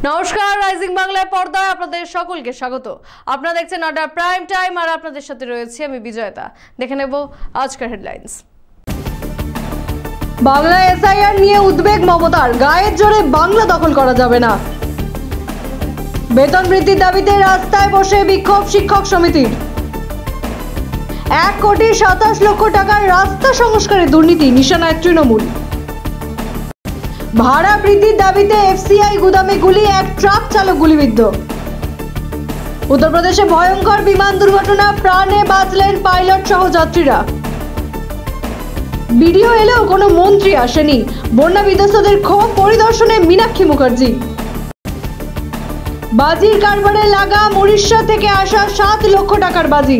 নমস্কার, রাইজিং বাংলায় পর্দায় আপনাদের সকলকে স্বাগত। আপনারা দেখছেন আড্ডা প্রাইম টাইম, আর আপনাদের সাথে রয়েছে আমি বিজয়তা। দেখে নেব আজকের হেডলাইন্স। বাংলায় এসআইআর নিয়ে উদ্বেগ মমতার, গায়ের জোরে বাংলা দখল করা যাবে না। বেতন বৃদ্ধির দাবিতে রাস্তায় বসে বিক্ষোভ শিক্ষক সমিতির। 1,27,00,000 টাকার রাস্তা সংস্কারে দুর্নীতি, নিশানায় তৃণমূল। ভাড়া বৃদ্ধির দাবিতে এফসিআই গুদামে গুলি, এক ট্রাক চালক গুলিবিদ্ধ। উত্তরপ্রদেশে ভয়ঙ্কর বিমান দুর্ঘটনা, প্রাণে বাঁচলেন পাইলট সহ যাত্রীরা। ভিডিও এলেও কোনো মন্ত্রী আসেনি, বন্যা বিধ্বস্তদের ক্ষোভ পরিদর্শনে মীনাক্ষী মুখার্জি। বাজির কারবারে লাগাম, উড়িষ্যা থেকে আসা 7 লক্ষ টাকার বাজি।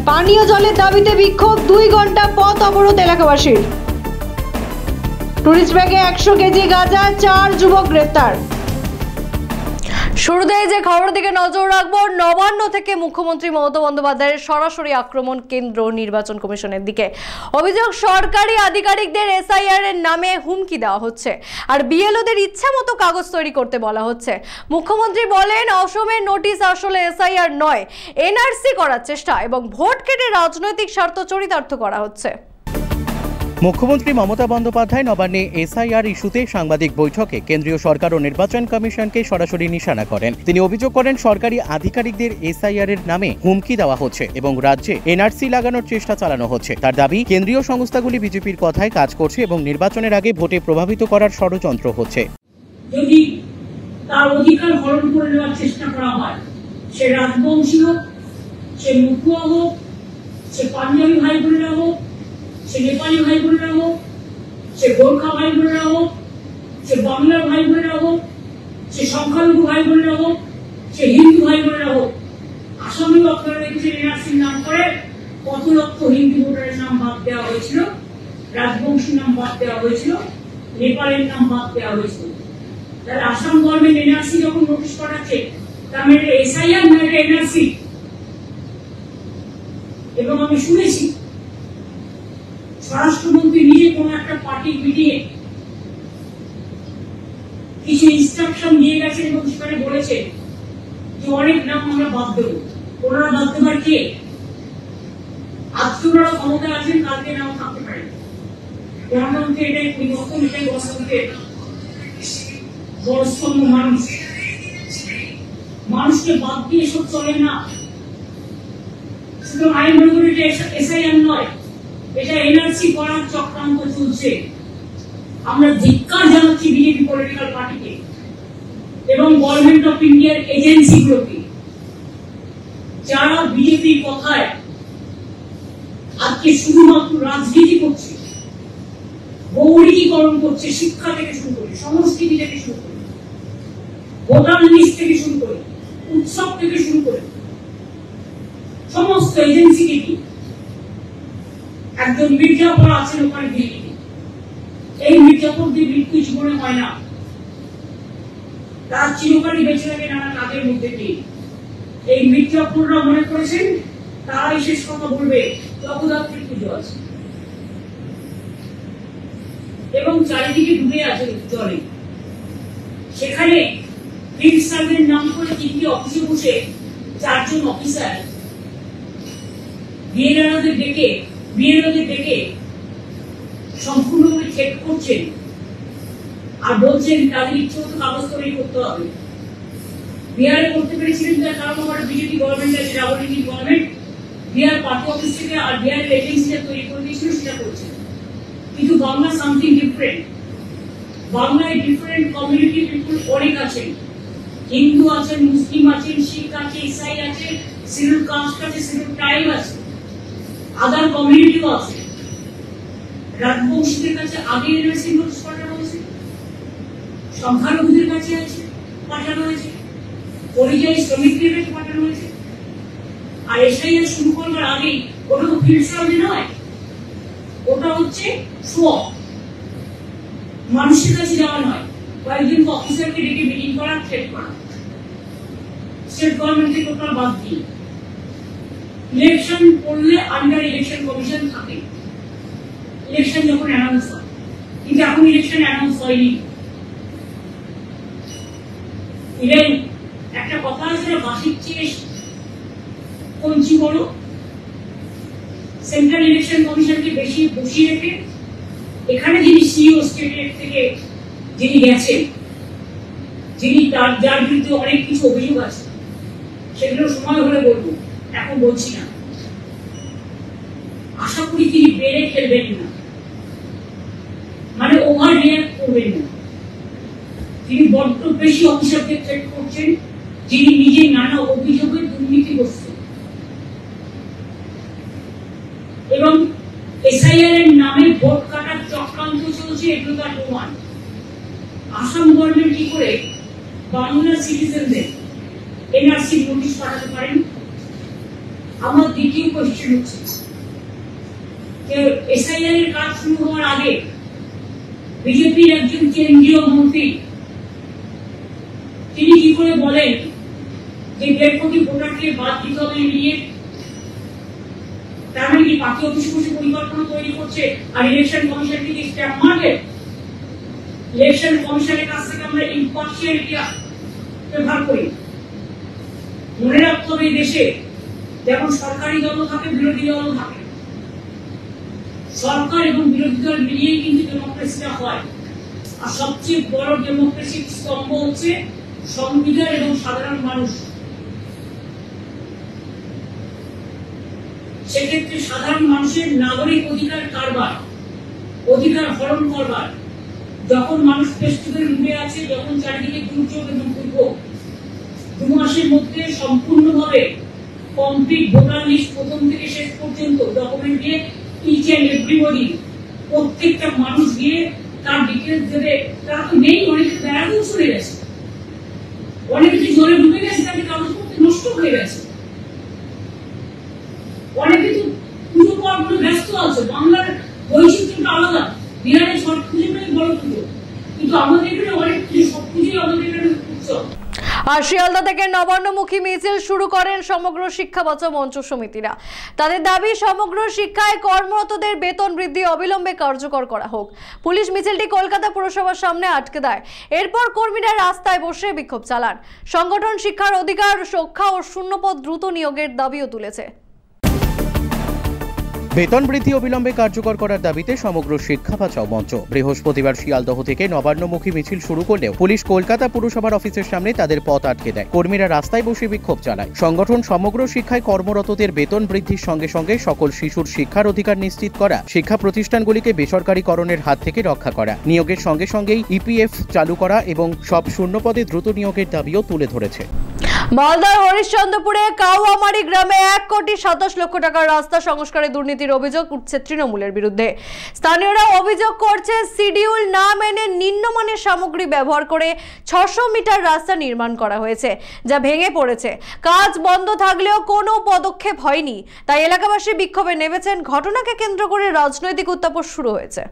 পানীয় জলের দাবিতে বিক্ষোভ, 2 ঘন্টা পথ অবরোধ এলাকাবাসীর। টুরিস্ট ব্যাগে 100 কেজি গাঁজা, 4 যুবক গ্রেফতার। শুরুতে যে খবর দিকে নজর রাখবো, নবান্ন থেকে মুখ্যমন্ত্রী মমতা বন্দ্যোপাধ্যায়ের সরাসরি আক্রমণ কেন্দ্র নির্বাচন কমিশনের দিকে। অভিযোগ, সরকারি আধিকারিকদের এসআইআর এর নামে হুমকি দেওয়া হচ্ছে আর বিএলওদের ইচ্ছা মতো কাগজ তৈরি করতে বলা হচ্ছে। মুখ্যমন্ত্রী বলেন, অসমের নোটিশ আসলে এসআইআর নয়, এনআরসি করার চেষ্টা এবং ভোট কেটে রাজনৈতিক স্বার্থ চরিতার্থ করা হচ্ছে। মুখ্যমন্ত্রী মমতা বন্দ্যোপাধ্যায় নবান্নে এসআইআর ইস্যুতে সাংবাদিক বৈঠকে কেন্দ্রীয় সরকার ও নির্বাচন কমিশনকে সরাসরি নিশানা করেন। তিনি অভিযোগ করেন, সরকারি আধিকারিকদের এসআইআর এর নামে হুমকি দেওয়া হচ্ছে এবং রাজ্যে এনআরসি লাগানোর চেষ্টা চালানো হচ্ছে। তার দাবি, কেন্দ্রীয় সংস্থাগুলি বিজেপির কথায় কাজ করছে এবং নির্বাচনের আগে ভোটে প্রভাবিত করার ষড়যন্ত্র হচ্ছে। যদি তার অধিকার হরণ করে নেওয়ার চেষ্টা করা হয়, সে রাজবংশী হোক, সে মুখুয়া হোক, সে পাঞ্জাবি ভাই বোনেরা হোক, সে নেপালি ভাই বোনেরা হোক, সে গোর্খা ভাই বোনেরা হোক, সে বাংলার ভাই বোনেরা হোক, সে সংখ্যালঘু ভাই বোনেরা হোক, সে হিন্দু ভাই বোনেরা হোক। আসামে আপনারা দেখেছেন এনআরসির নাম করে কত লক্ষ হিন্দু ভোটারের নাম বাদ দেওয়া হয়েছিল, রাজবংশীর নাম বাদ দেওয়া হয়েছিল, নেপালের নাম বাদ দেওয়া হয়েছিল। তাহলে আসাম গভর্নমেন্ট এনআরসি যখন নোটিশ করাচ্ছে, তার মানে এসআইআর না, এটা এনআরসি। এবং আমি শুনেছি স্বরাষ্ট্রমন্ত্রী নিজে কোন একটা পার্টি মিটিংয়ে কিছু ইনস্ট্রাকশন দিয়ে গেছেন এবং সেখানে বলেছে যে অনেক নাম আমরা বাদ দেব। ওনারা বাদ দেবার কে? আজকে ওনারা ক্ষমতায় আছেন, কালকে নাম থাকতে পারে। প্রধানমন্ত্রী এটাই পরিবর্তন, এটাই গণতন্ত্রের বড়স্তম্ভ। মানুষকে বাদ দিয়ে এসব চলে না। শুধু আইন মনে করি এটা এসআইআর নয়, এটা এনআরসি করার চক্রান্ত চলছে। আমরা ধিক্কার জানাচ্ছি বিজেপি পলিটিক্যাল পার্টিকে এবং গভর্নমেন্ট অফ ইন্ডিয়ার এজেন্সিগুলোকে, যারা বিজেপির কথায় আজকে শুধুমাত্র রাজনীতি করছে, বহুরীকরণ করছে, শিক্ষা থেকে শুরু করে, সংস্কৃতি থেকে শুরু করে, ভোটার লিস্ট থেকে শুরু করে, উৎসব থেকে শুরু করে সমস্ত এজেন্সিকে কি একজন মির্জাপুর আছেন ওখানে দিল্লিতে। এই মির্জাপুরদের মৃত্যু জীবনে হয় না, তারা চিরকালই বেঁচে থাকে নানা কাজের মধ্যে দিয়ে। এই মির্জাপুররা মনে করেছেন তারাই শেষ কথা বলবে, জগদ্ধাত্রীর পুজো আছে এবং চারিদিকে ডুবে আছে জলে। সেখানে ফিল্ড সার্ভের নাম করে তিনটি অফিসে বসে 4 জন অফিসার বিএলওদের ডেকে সম্পূর্ণভাবে চেক করছেন আর বলছেন তাদের ইচ্ছে মতো কাগজ তৈরি করতে হবে। বিহারে করতে পেরেছিলেন তার কারণ আমার বিজেপি গভর্নমেন্ট আছে, Rahul Gandhi government Bihar party office থেকে আর বিহারের এজেন্সিটা তৈরি করে দিয়েছিল, সেটা করছে। কিন্তু বাংলা সামথিং ডিফারেন্ট। বাংলায় ডিফারেন্ট কমিউনিটি পিপুল অনেক আছেন, হিন্দু আছেন, মুসলিম আছেন, শিখ আছে, ইসাই আছে, শিডিউল কাস্ট আছে, শিডিউল ট্রাইব আছে, আদার কমিউনিটিও আছে। রাজবংশীদের কাছে আগে এনআরসি নোটিশ পাঠানো হয়েছে, সংখ্যালঘুদের কাছে আছে পাঠানো হয়েছে, পরিযায়ী শ্রমিকদের কাছে পাঠানো হয়েছে। আর এসআইআর শুরু করবার আগেই ওটা তো ফিল্ড সার্ভে নয়, ওটা হচ্ছে শো, মানুষের কাছে যাওয়া নয়, কয়েকজন অফিসারকে ডেকে মিটিং করা, থ্রেট করা। স্টেট গভর্নমেন্টকে টোটাল বাদ দিয়ে ইলেকশন করলে আন্ডার ইলেকশন কমিশন থাকে, ইলেকশন যখন অ্যানাউন্স হয়। কিন্তু এখন ইলেকশন অ্যানাউন্স হয়নি, ইভেন একটা কথা আছে, বাসির চেয়ে কঞ্চি বড়। সেন্ট্রাল ইলেকশন কমিশনকে বেশি বসিয়ে রেখে এখানে যিনি সিইও স্টেট থেকে যিনি গেছেন, যিনি যার বিরুদ্ধে অনেক কিছু অভিযোগ আছে, সেগুলো সময় হলে বলবো, এখন বলছি না। আশা করি তিনি বেড়ে খেলবেন না, মানে ওভার রিঅ্যাক্ট করবেন না। তিনি বড্ড বেশি অফিসারদের থ্রেট করছেন, যিনি নিজে নানা অভিযোগে দুর্নীতিগ্রস্ত। এবং এসআইআর এর নামে ভোট কাটার চক্রান্ত চলছে, এগুলো তার প্রমাণ। আসাম গভর্নমেন্ট কি করে বাংলা সিটিজেনদের এনআরসি নোটিশ পাঠাতে পারেন? আমার দ্বিতীয় কোয়েশ্চেন হচ্ছে যে এসআইআর এর কাজ শুরু হওয়ার আগে বিজেপির একজন কেন্দ্রীয় মন্ত্রী তিনি কি করে বলেন যে 1.5 কোটি ভোটারকে বাদ দিতে হবে নিয়ে? তার মানে কি পার্টি অফিসে বসে পরিকল্পনা তৈরি করছে আর ইলেকশন কমিশনকে কি স্ট্যাম্প মারবে? ইলেকশন কমিশনের কাছ থেকে আমরা ইম্পার্শিয়ালিটি ব্যবহার করি। মনে রাখতে হবে দেশে যেমন সরকারি দল থাকে, বিরোধী দল থাকে। সরকার এবং বিরোধী দল মিলিয়ে কিন্তু ডেমোক্রেসিটা হয়। আর সবচেয়ে বড় ডেমোক্রেসির স্তম্ভ হচ্ছে সংবিধান এবং সাধারণ মানুষ। সেক্ষেত্রে সাধারণ মানুষের নাগরিক অধিকার কারবার, অধিকার হরণ করবার, যখন মানুষ ফেস্টিভ্যাল ডুবে আছে, যখন চারিদিকে দুর্যোগ এবং দুর্ভোগ, 2 মাসের মধ্যে সম্পূর্ণভাবে কমপ্লিট ভোটার লিস্ট প্রথম থেকে শেষ পর্যন্ত ডকুমেন্ট দিয়ে ইচ অ্যান্ড এভরিবডি, প্রত্যেকটা মানুষ গিয়ে তার ডিটেলস দেবে। তারা তো নেই, অনেকে বেড়াতেও চলে গেছে, অনেকে যে জলে ডুবে গেছে তাদের কাগজপত্র নষ্ট হয়ে গেছে, অনেকে তো পুজো পার্বণে ব্যস্ত আছে। বাংলার বৈচিত্র্যটা আলাদা, বিহারের ছট পুজোটাই বড় পুজো, কিন্তু আমাদের এখানে অনেক পুজো, সব পুজোই আমাদের এখানে উৎসব। আর শিয়ালদা থেকে নবান্নমুখী মিছিল শুরু করেন সমগ্র শিক্ষা বাঁচাও মঞ্চ সমিতিরা। তাদের দাবি সমগ্র শিক্ষায় কর্মরতদের বেতন বৃদ্ধি অবিলম্বে কার্যকর করা হোক। পুলিশ মিছিলটি কলকাতা পুরসভার সামনে আটকে দেয়। এরপর কর্মীরা রাস্তায় বসে বিক্ষোভ চালান। সংগঠন শিক্ষার অধিকার রক্ষা ও শূন্যপদ দ্রুত নিয়োগের দাবিও তুলেছে। বেতন বৃদ্ধি অবিলম্বে কার্যকর করার দাবিতে সমগ্র শিক্ষা বাঁচাও মঞ্চ বৃহস্পতিবার শিয়ালদহ থেকে নবান্নমুখী মিছিল শুরু করলেও পুলিশ কলকাতা পুরসভার অফিসের সামনে তাদের পথ আটকে দেয়। কর্মীরা রাস্তায় বসে বিক্ষোভ চালায়। সংগঠন সমগ্র শিক্ষায় কর্মরতদের বেতন বৃদ্ধির সঙ্গে সঙ্গে সকল শিশুর শিক্ষার অধিকার নিশ্চিত করা, শিক্ষা প্রতিষ্ঠানগুলিকে বেসরকারীকরণের হাত থেকে রক্ষা করা, নিয়োগের সঙ্গে সঙ্গেই ইপিএফ চালু করা এবং সব শূন্যপদে দ্রুত নিয়োগের দাবিও তুলে ধরেছে। মালদার হরিশ্চন্দ্রপুরে কাউয়ামারি গ্রামে 1,27,00,000 টাকার রাস্তা সংস্কারে দুর্নীতির অভিযোগ উঠছে তৃণমূলের বিরুদ্ধে। স্থানীয়রা অভিযোগ করছে শিডিউল না মেনে নিম্নমানের সামগ্রী ব্যবহার করে 600 মিটার রাস্তা নির্মাণ করা হয়েছে, যা ভেঙে পড়েছে। কাজ বন্ধ থাকলেও কোনো পদক্ষেপ হয়নি, তাই এলাকাবাসী বিক্ষোভে নেমেছেন। ঘটনাকে কেন্দ্র করে রাজনৈতিক উত্তাপ শুরু হয়েছে।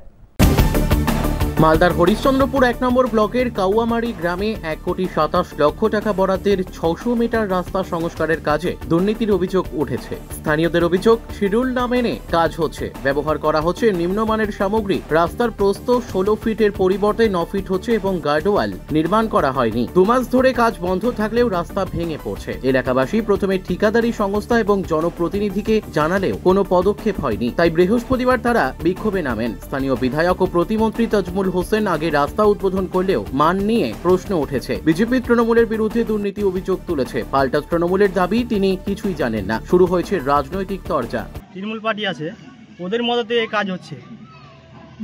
মালদার হরিশ্চন্দ্রপুর 1 নম্বর ব্লকের কাউয়ামারি গ্রামে 1,27,00,000 টাকা বরাদ্দের 600 মিটার রাস্তা সংস্কারের কাজে দুর্নীতির অভিযোগ উঠেছে। স্থানীয়দের অভিযোগ, শিডিউল না মেনে কাজ হচ্ছে, ব্যবহার করা হচ্ছে নিম্নমানের সামগ্রী। রাস্তার প্রস্থ 16 ফিটের পরিবর্তে 9 ফিট হচ্ছে এবং গার্ডওয়াল নির্মাণ করা হয়নি। 2 মাস ধরে কাজ বন্ধ থাকলেও রাস্তা ভেঙে পড়ছে। এলাকাবাসী প্রথমে ঠিকাদারি সংস্থা এবং জনপ্রতিনিধিকে জানালেও কোনো পদক্ষেপ হয়নি, তাই বৃহস্পতিবার তারা বিক্ষোভে নামেন। স্থানীয় বিধায়ক ও প্রতিমন্ত্রী তাজমুল হোসেন আগে রাস্তা উদ্বোধন করলেও মান নিয়ে প্রশ্ন উঠেছে। বিজেপি তৃণমূলের বিরুদ্ধে দুর্নীতি অভিযোগ তুলেছে। পাল্টা তৃণমূলের দাবি তিনি কিছুই জানেন না। শুরু হয়েছে রাজনৈতিক তরজা। তৃণমূল পার্টি আছে, ওদের মদতে এই কাজ হচ্ছে।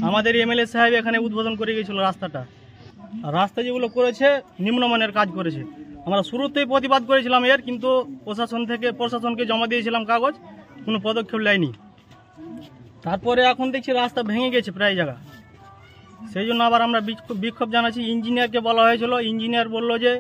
আমাদের এমএলএ সাহেব এখানে উদ্বোধন করে গিয়েছিল রাস্তাটা। আর রাস্তা যেগুলো করেছে নিম্নমানের কাজ করেছে। আমরা শুরুতেই প্রতিবাদ করেছিলাম এর, কিন্তু প্রশাসনকে জমা দিয়েছিলাম কাগজ, কোনো পদক্ষেপ নেয়নি। তারপরে এখন দেখছি রাস্তা ভেঙে গেছে প্রায় জায়গা, সেই জন্য আবার আমরা বিক্ষোভ জানাচ্ছি। ইঞ্জিনিয়ারকে বলা হয়েছিল, ইঞ্জিনিয়ার বললো যে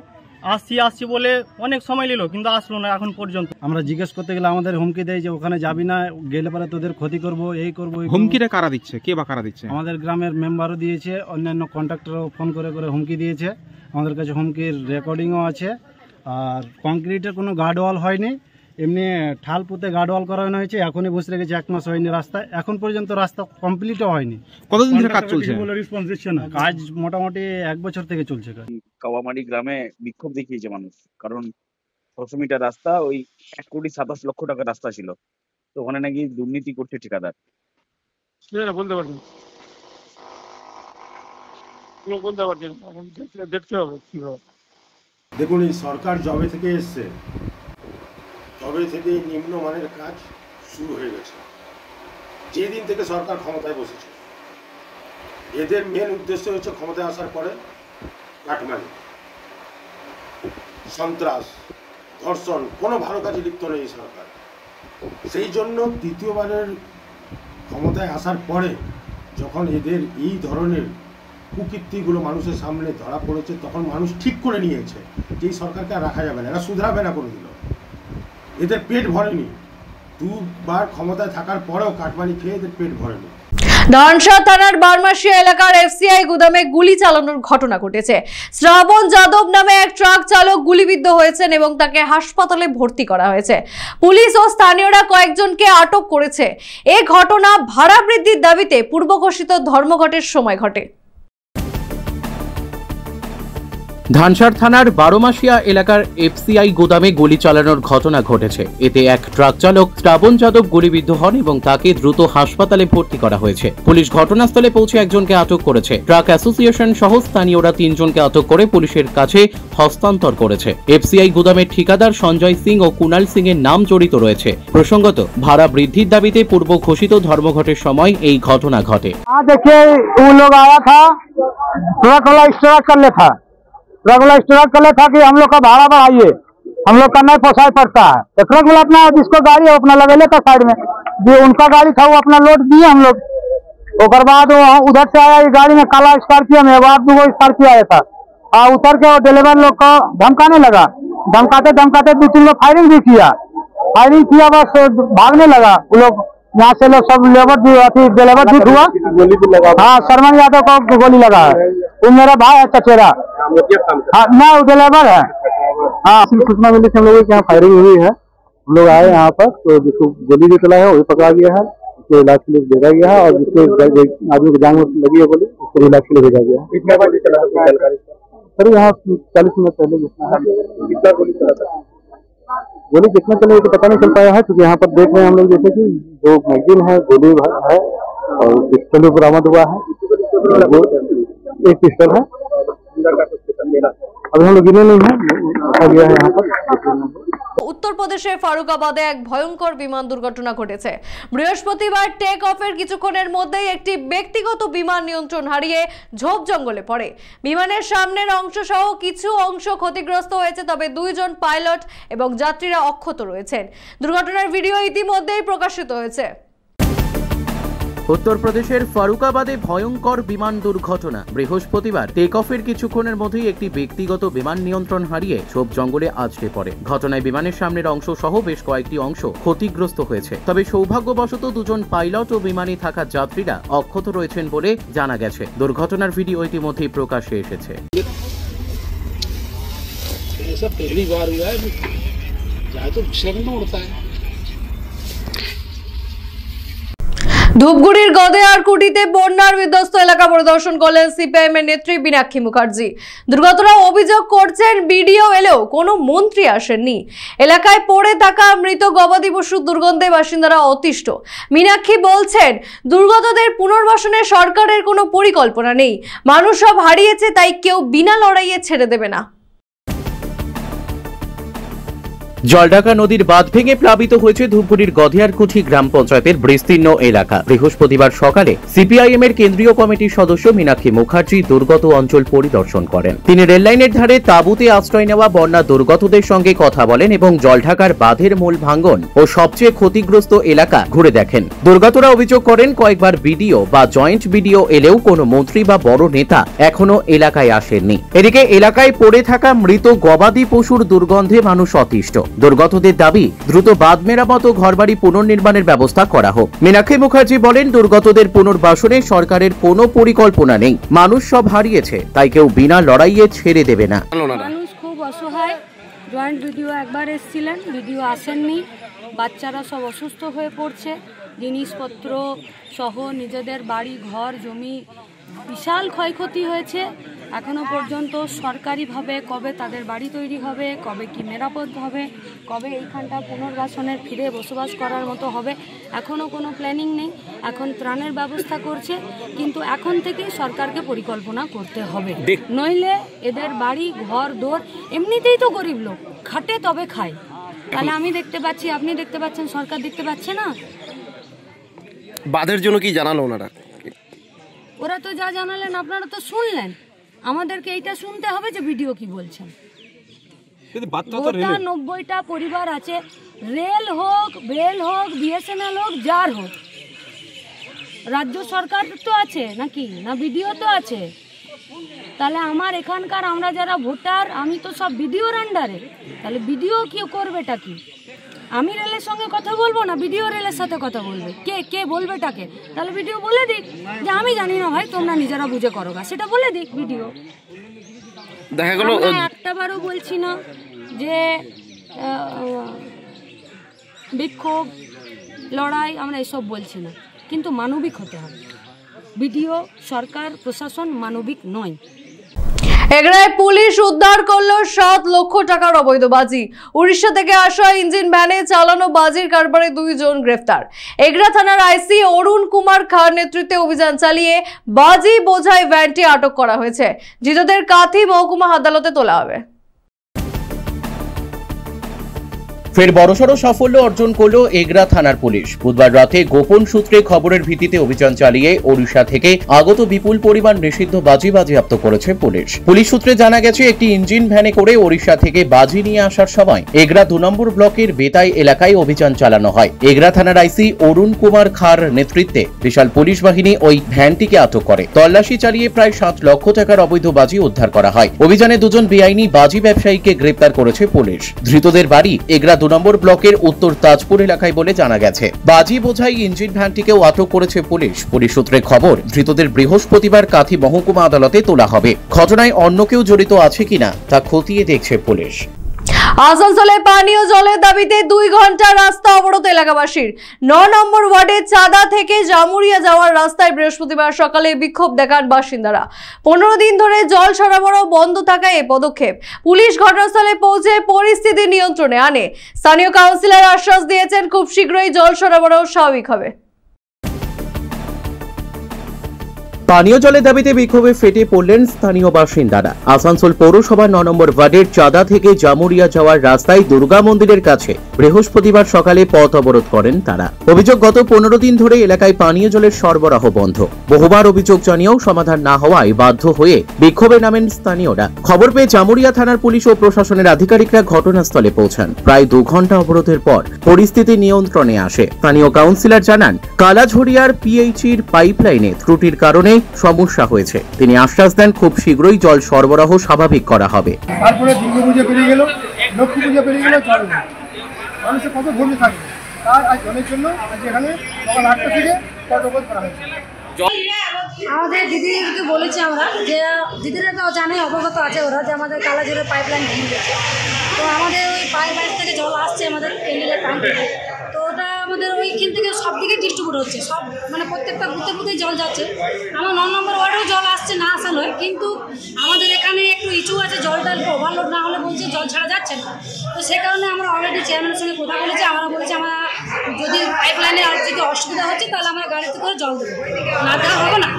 আসছি বলে অনেক সময় নিল, কিন্তু আসলো না এখন পর্যন্ত। আমরা জিজ্ঞেস করতে গেলে আমাদের হুমকি দেয় যে ওখানে যাবি না, গেলে পরে তোদের ক্ষতি করবো, এই করবো। হুমকিটা কারা দিচ্ছে, কে বা কারা দিচ্ছে? আমাদের গ্রামের মেম্বারও দিয়েছে, অন্যান্য কন্ট্রাক্টরও ফোন করে হুমকি দিয়েছে। আমাদের কাছে হুমকির রেকর্ডিংও আছে। আর কংক্রিটের কোনো গার্ডওয়াল হয়নি এমনি ঠাল পুঁতে গার্ডওয়াল করানো হয়েছে, এখনই বসে রেখেছে, 1 মাস হয়নি রাস্তা, এখন পর্যন্ত রাস্তা কমপ্লিটও হয়নি। কতদিন ধরে কাজ চলছে? রেসপন্স দিচ্ছে না, কাজ মোটামুটি 1 বছর থেকে চলছে কাজ। কাওয়ামারি গ্রামে বিক্ষোভ দেখিয়েছে মানুষ, কারণ 600 মিটার রাস্তা, ওই 1,27,00,000 টাকার রাস্তা ছিল, তো ওখানে নাকি দুর্নীতি করছে ঠিকাদার। বলতে পারছেন দেখতে হবে কিভাবে। দেখুন, এই সরকার জবে থেকে এসছে, তবে থেকে নিম্নমানের কাজ শুরু হয়ে গেছে। যেদিন থেকে সরকার ক্ষমতায় বসেছে, এদের মেন উদ্দেশ্য হচ্ছে ক্ষমতায় আসার পরে কাটমানি, সন্ত্রাস, ধর্ষণ, কোনো ভালো কাজে লিপ্ত নেই সরকার। সেই জন্য দ্বিতীয়বারের ক্ষমতায় আসার পরে যখন এদের এই ধরনের কুকীর্তিগুলো মানুষের সামনে ধরা পড়েছে, তখন মানুষ ঠিক করে নিয়েছে যে এই সরকারকে আর রাখা যাবে না, এরা শুধরাবে না কোনোদিনও। এদের পেট ভরেনি, 2 বার ক্ষমতায় থাকার পরেও কাটমানি খেয়ে এদের পেট ভরেনি। ধানসাদ থানার বারমাসিয়া এলাকার এফসিআই গুদামে গুলি চালানোর ঘটনা ঘটেছে। শ্রাবণ যাদব নামে এক ট্রাক চালক গুলিবিদ্ধ হয়েছেন এবং তাকে হাসপাতালে ভর্তি করা হয়েছে। পুলিশ ও স্থানীয়রা কয়েকজনকে আটক করেছে। এই ঘটনা ভাড়া বৃদ্ধির দাবিতে পূর্বঘোষিত ধর্মঘটের সময় ঘটে। ধানসাদ থানার বারোমাসিয়া এলাকার এফসিআই গোদামে গুলি চালানোর ঘটনা ঘটেছে। এতে এক ট্রাক চালক শ্রাবণ যাদব গুলিবিদ্ধ হন এবং তাকে দ্রুত হাসপাতালে ভর্তি করা হয়েছে। পুলিশ ঘটনাস্থলে পৌঁছে একজনকে আটক করেছে। ট্রাক অ্যাসোসিয়েশন সহ স্থানীয়রা 3 জনকে আটক করে পুলিশের কাছে হস্তান্তর করেছে। এফসিআই গোদামের ঠিকাদার সঞ্জয় সিং ও কুনাল সিং এর নাম জড়িত রয়েছে। প্রসঙ্গত, ভাড়া বৃদ্ধির দাবিতে পূর্ব ঘোষিত ধর্মঘটের সময় এই ঘটনা ঘটে। ट्रक वाला स्ट्राइक कर था कि हम लोग का भाड़ा बढ़ाइए, हम लोग का नहीं पोसाई पड़ता है। तो ट्रक वाला अपना जिसको गाड़ी है अपना लगे लेता साइड में, जो उनका गाड़ी था वो अपना लोड दिए हम लोग। उसके बाद वो उधर से आया, ये गाड़ी में काला स्कॉर्पियो में, वो 2 स्कॉर्पियो आया था, उतर के वो ड्राइवर लोग को धमकाने लगा। धमकाते 2-3 लोग फायरिंग भी किया, बस भागने लगा। वो लोग यहाँ से लोग सब लेबर ड्राइवर भी हुआ। हाँ, शर्मा यादव को गोली लगा है, वो मेरा भाई है चचेरा। हाँ, मैं ड्राइवर है। हाँ, सूचना मिली थी हम लोगों के यहाँ फायरिंग हुई है। हम लोग आए यहाँ पर, तो जिसको गोली जो चला है वही पकड़ा गया है, उसको इलाज के लिए भेजा गया है, और जिसको आदमी की जान में लगी है गोली उसको इलाज के लिए भेजा गया है। कितने बजे चला सर? यहाँ 40 मिनट पहले कितना गोली चला था? गोली कितना चले तो पता नहीं चल पाया है, क्योंकि यहाँ पर देख रहे हैं हम लोग जैसे कि जो मैगजीन है, गोली है और पिस्टल भी बरामद हुआ है। एक पिस्टल है, अभी हम लोग गिने नहीं है, गया है यहाँ पर। উত্তরপ্রদেশের ফারুকাবাদে এক ভয়ঙ্কর বিমান দুর্ঘটনা ঘটেছে। বৃহস্পতিবার টেক অফের কিছুক্ষণের মধ্যেই একটি ব্যক্তিগত বিমান নিয়ন্ত্রণ হারিয়ে ঝোপ জঙ্গলে পড়ে। বিমানের সামনের অংশ সহ কিছু অংশ ক্ষতিগ্রস্ত হয়েছে, তবে 2 জন পাইলট এবং যাত্রীরা অক্ষত রয়েছেন। দুর্ঘটনার ভিডিও ইতিমধ্যেই প্রকাশিত হয়েছে। উত্তরপ্রদেশের ফারুকাবাদে ভয়ঙ্কর বিমান দুর্ঘটনা। বৃহস্পতিবার টেক অফের কিছুক্ষণের মধ্যেই একটি ব্যক্তিগত বিমান নিয়ন্ত্রণ হারিয়ে ঝোপ জঙ্গলে আছড়ে পড়ে। ঘটনায় বিমানের সামনের অংশ সহ বেশ কয়েকটি অংশ ক্ষতিগ্রস্ত হয়েছে, তবে সৌভাগ্যবশত 2 জন পাইলট ও বিমানে থাকা যাত্রীরা অক্ষত রয়েছেন বলে জানা গেছে। দুর্ঘটনার ভিডিও ইতিমধ্যেই প্রকাশ্যে এসেছে। ধূপগুড়ির গদেয়ারকুটিতে বন্যার বিধ্বস্ত এলাকা পরিদর্শন করলেন সিপিআইএম এর নেত্রী মীনাক্ষী মুখার্জি। দুর্গতরা অভিযোগ করছেন বিডিও এলেও কোনো মন্ত্রী আসেননি। এলাকায় পড়ে থাকা মৃত গবাদি পশুর দুর্গন্ধে বাসিন্দারা অতিষ্ঠ। মীনাক্ষী বলছেন, দুর্গতদের পুনর্বাসনে সরকারের কোনো পরিকল্পনা নেই। মানুষ সব হারিয়েছে, তাই কেউ বিনা লড়াইয়ে ছেড়ে দেবে না। জলঢাকা নদীর বাঁধ ভেঙে প্লাবিত হয়েছে ধূপগুড়ির গধেয়ারকুঠি গ্রাম পঞ্চায়েতের বিস্তীর্ণ এলাকা। বৃহস্পতিবার সকালে সিপিআইএম এর কেন্দ্রীয় কমিটির সদস্য মীনাক্ষী মুখার্জি দুর্গত অঞ্চল পরিদর্শন করেন। তিনি রেললাইনের ধারে তাঁবুতে আশ্রয় নেওয়া বন্যা দুর্গতদের সঙ্গে কথা বলেন এবং জলঢাকার বাঁধের মূল ভাঙন ও সবচেয়ে ক্ষতিগ্রস্ত এলাকা ঘুরে দেখেন। দুর্গতরা অভিযোগ করেন, কয়েকবার বিডিও বা জয়েন্ট বিডিও এলেও কোনো মন্ত্রী বা বড় নেতা এখনো এলাকায় আসেননি। এদিকে এলাকায় পড়ে থাকা মৃত গবাদি পশুর দুর্গন্ধে মানুষ অতিষ্ঠ। দুর্গতদের দাবি, দ্রুত বাঁধ মেরামত ও ঘরবাড়ি পুনর্নির্মাণের ব্যবস্থা করা হোক। মীনাক্ষী মুখার্জি বলেন, দুর্গতদের পুনর্বাসনে সরকারের কোনো পরিকল্পনা নেই। মানুষ সব হারিয়েছে, তাই কেউ বিনা লড়াইয়ে ছেড়ে দেবে না। মানুষ খুব অসহায়, জয়েন্ট ভিডিও একবার এসেছিলেন, ভিডিও আসেননি। বাচ্চারা সব অসুস্থ হয়ে পড়ছে, জিনিসপত্র সহ নিজেদের বাড়ি ঘর জমি বিশাল ক্ষয়ক্ষতি হয়েছে। এখনও পর্যন্ত সরকারিভাবে কবে তাদের বাড়ি তৈরি হবে, কবে কি নিরাপদ হবে, কবে এইখানটা পুনর্বাসনের ফিরে বসবাস করার মতো হবে, এখনও কোনো প্ল্যানিং নেই। এখন ত্রাণের ব্যবস্থা করছে, কিন্তু এখন থেকেই সরকারকে পরিকল্পনা করতে হবে, নইলে এদের বাড়ি ঘর দোর, এমনিতেই তো গরিব লোক, খাটে তবে খায়। তাহলে আমি দেখতে পাচ্ছি, আপনি দেখতে পাচ্ছেন, সরকার দেখতে পাচ্ছে না। বাঁধের জন্য কি জানালো ওনারা? ওরা তো যা জানালেন আপনারা তো শুনলেন, আমাদেরকে এইটা শুনতে হবে যে ভিডিও কি বলছেন। গোটা 90টা পরিবার আছে, রেল হোক, বেল হোক, বিএসএনএল হোক, যার হোক, রাজ্য সরকার তো আছে নাকি না, ভিডিও তো আছে। তাহলে আমার এখানকার আমরা যারা ভোটার, আমি তো সব ভিডিওর আন্ডারে, তাহলে ভিডিও কি করবেটা কি? আমি রেলের সঙ্গে কথা বলবো না, ভিডিও রেলের সাথে কথা বলবে, কে বলবেটাকে? তাহলে ভিডিও বলে দিক যে আমি জানি না ভাই, তোমরা নিজেরা বুঝে করো, সেটা বলে দিক ভিডিও। দেখা গেল একটাবারও বলছি না যে বিক্ষোভ লড়াই, আমরা এসব বলছি না, কিন্তু মানবিক হতে হবে। ভিডিও সরকার প্রশাসন মানবিক নয়। এগরায় পুলিশ উদ্ধার করলো 7 লক্ষ টাকার অবৈধ বাজি। উড়িষ্যা থেকে আসা ইঞ্জিন ভ্যানে চালানো বাজির কারবারে 2 জন গ্রেফতার। এগরা থানার আইসি অরুণ কুমার খার নেতৃত্বে অভিযান চালিয়ে বাজি বোঝাই ভ্যানটি আটক করা হয়েছে। ধৃতদের কাথি মহকুমা আদালতে তোলা হবে। ফের বড়সড় সাফল্য অর্জন করল এগরা থানার পুলিশ। বুধবার রাতে গোপন সূত্রে খবরের ভিত্তিতে অভিযান চালিয়ে ওড়িশা থেকে আগত বিপুল পরিমাণ নিষিদ্ধ বাজি বাজেয়াপ্ত করেছে পুলিশ। পুলিশ সূত্রে জানা গেছে, একটি ইঞ্জিন ভ্যানে করে ওড়িশা থেকে বাজি নিয়ে আসার সময় এগরা 2 নম্বর ব্লকের বেতাই এলাকায় অভিযান চালানো হয়। এগরা থানার আইসি অরুণ কুমার খার নেতৃত্বে বিশাল পুলিশ বাহিনী ওই ভ্যানটিকে আটক করে। তল্লাশি চালিয়ে প্রায় 7 লক্ষ টাকার অবৈধ বাজি উদ্ধার করা হয়। অভিযানে 2 জন বেআইনি বাজি ব্যবসায়ীকে গ্রেপ্তার করেছে পুলিশ। ধৃতদের বাড়ি এগরা 2 নম্বর ব্লকের উত্তর তাজপুর এলাকায় বলে জানা গেছে। বাজি বোঝাই ইঞ্জিন ভ্যানটিকেও আটক করেছে পুলিশ। পুলিশ সূত্রে খবর, ধৃতদের বৃহস্পতিবার কাথি মহকুমা আদালতে তোলা হবে। ঘটনায় অন্য কেউ জড়িত আছে কিনা তা খতিয়ে দেখছে পুলিশ। আসানসোলে পানীয় জলের দাবিতে 2 ঘন্টা রাস্তা অবরোধ এলাকাবাসীর। 9 নম্বর ওয়ার্ডের চাঁদা থেকে জামুরিয়া যাওয়ার রাস্তায় বৃহস্পতিবার সকালে বিক্ষোভ দেখান বাসিন্দারা। 15 দিন ধরে জল সরবরাহ বন্ধ থাকায় এই পদক্ষেপ। পুলিশ ঘটনাস্থলে পৌঁছে পরিস্থিতি নিয়ন্ত্রণে আনে। স্থানীয় কাউন্সিলর আশ্বাস দিয়েছেন খুব শীঘ্রই জল সরবরাহ স্বাভাবিক হবে। পানীয় জলের দাবিতে বিক্ষোভে ফেটে পড়লেন স্থানীয় বাসিন্দারা। আসানসোল পৌরসভার 9 নম্বর ওয়ার্ডের চাঁদা থেকে জামুরিয়া যাওয়ার রাস্তায় দুর্গা মন্দিরের কাছে বৃহস্পতিবার সকালে পথ অবরোধ করেন তারা। অভিযোগ, গত 15 দিন ধরে এলাকায় পানীয় জলের সরবরাহ বন্ধ। বহুবার অভিযোগ জানিয়েও সমাধান না হওয়ায় বাধ্য হয়ে বিক্ষোভে নামেন স্থানীয়রা। খবর পেয়ে জামুরিয়া থানার পুলিশ ও প্রশাসনের আধিকারিকরা ঘটনাস্থলে পৌঁছান। প্রায় 2 ঘন্টা অবরোধের পর পরিস্থিতি নিয়ন্ত্রণে আসে। স্থানীয় কাউন্সিলর জানান, কালাঝড়িয়ার পিএইচির পাইপলাইনে ত্রুটির কারণে সমস্যা হয়েছে। তিনি আশ্বাস দেন খুব শীঘ্রই জল সরবরাহ স্বাভাবিক করা হবে। তারপরে দুর্গা পূজা পেরিয়ে গেল, লক্ষ্মী পূজা পেরিয়ে গেল, জল নেই। মানুষের কত ভর্তি থাকবে, তার আজ জলের জন্য আজ এখানে সকাল 8টা থেকে পথ অবরোধ করা হয়েছে। আমাদের দিদিকে বলেছি আমরা, যে দিদিরা তো জানে, অবগত আছে ওরা, যে আমাদের কালাঝড়ের পাইপলাইন ভেঙে গেছে। তো আমাদের ওই পাইপ থেকে জল আসছে আমাদের ক্যান্ডেলের ট্যাঙ্কে। তো ওটা আমাদের ওইখান থেকে সব দিকে ডিস্ট্রিবিউট হচ্ছে, সব মানে প্রত্যেকটা বুথেই জল যাচ্ছে। আমার 9 নম্বর ওয়ার্ডেও জল আসছে, না আসা নয়, কিন্তু আমাদের এখানে একটু ইস্যু আছে, জলটা ওভারলোড না হলে বলছে জল ছাড়া যাচ্ছে না। তো সে কারণে আমরা অলরেডি চেয়ারম্যানের সঙ্গে কথা বলেছি। আমরা বলেছি, আমরা যদি পাইপলাইনে আর যদি অসুবিধা হচ্ছে তাহলে আমরা গাড়িতে করে জল দেবো, না দেওয়া হবে না।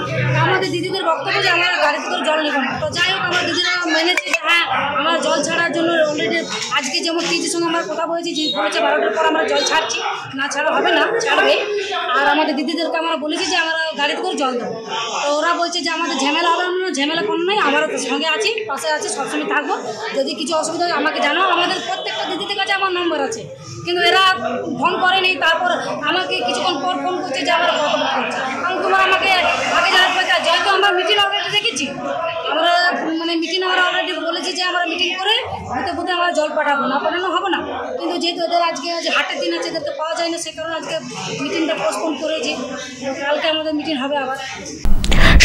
আমাদের দিদিদের বক্তব্য যে আমরা গাড়িতে করে জল নেব না। তো যাই হোক, আমার দিদিরা মেনেছে যে হ্যাঁ, আমরা জল ছাড়ার জন্য অলরেডি আজকে যেমন টিজির সঙ্গে আমরা কথা বলেছি, যে বলেছে 12টার পর আমরা জল ছাড়ছি, না ছাড়া হবে না, ছাড়বে। আর আমাদের দিদিদেরকে আমরা বলেছি যে আমরা গাড়িতে করে জল দেবো। তো ওরা বলছে যে আমাদের ঝামেলা হবে না, ঝামেলা কোনো নেই, আমরা তো সঙ্গে আছি, পাশে আছি, সবসময় থাকবো। যদি কিছু অসুবিধা হয় আমাকে জানাও। আমাদের প্রত্যেকটা দিদিদের কাছে আমার নম্বর আছে, কিন্তু এরা ফোন করেনি। তারপর আমাকে কিছুক্ষণ পর ফোন করছে যে আমরা কত করছে। কারণ তোমার আমাকে আগে জানার পর যেহেতু আমরা মিটিং অলরেডি রেখেছি, আমরা মানে মিটিং আমরা অলরেডি বলেছি যে আমরা মিটিং করে বুথে বুথে আমরা জল পাঠাবো, না পাঠানো হবে না। কিন্তু যেহেতু এদের আজকে হাটের দিন আছে, এদেরকে পাওয়া যায় না, সে কারণে আজকে মিটিংটা পোস্টপোন করেছি। কালকে আমাদের মিটিং হবে আবার।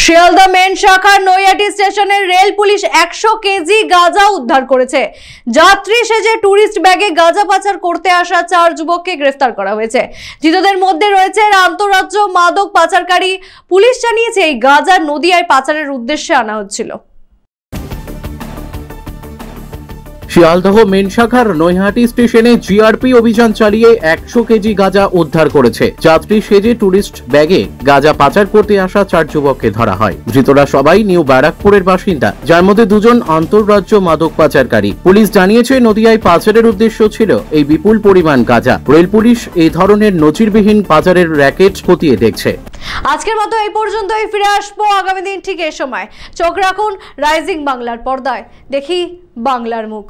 শিয়ালদা মেন শাখার নৈহাটি স্টেশনের রেল পুলিশ 100 কেজি গাঁজা উদ্ধার করেছে। যাত্রী সেজে টুরিস্ট ব্যাগে গাঁজা পাচার করতে আসা 4 যুবককে গ্রেফতার করা হয়েছে। ধৃতদের মধ্যে রয়েছে আন্তঃরাজ্য মাদক পাচারকারী। পুলিশ জানিয়েছে এই গাঁজা নদিয়ায় পাচারের উদ্দেশ্যে আনা হচ্ছিল। শিয়ালদহ মেন শাখার নৈহাটি স্টেশনে জিআরপি অভিযান চালিয়ে 100 কেজি গাঁজা উদ্ধার করেছে। যাত্রী সেজে টুরিস্ট ব্যাগে গাঁজা পাচার করতে আসা 4 যুবককে ধরা হয়। ধৃতরা সবাই নিউ ব্যারাকপুরের বাসিন্দা, যার মধ্যে 2 জন আন্তঃরাজ্য মাদক পাচারকারী। পুলিশ জানিয়েছে নদিয়ায় পাচারের উদ্দেশ্য ছিল এই বিপুল পরিমাণ গাঁজা। রেল পুলিশ এই ধরনের নজিরবিহীন পাচারের র্যাকেট খতিয়ে দেখছে। আজকের মতো এই পর্যন্তই। ফিরে আসবো আগামী দিন ঠিক এই সময়। চোখ রাখুন রাইজিং বাংলার পর্দায়। দেখি বাংলার মুখ।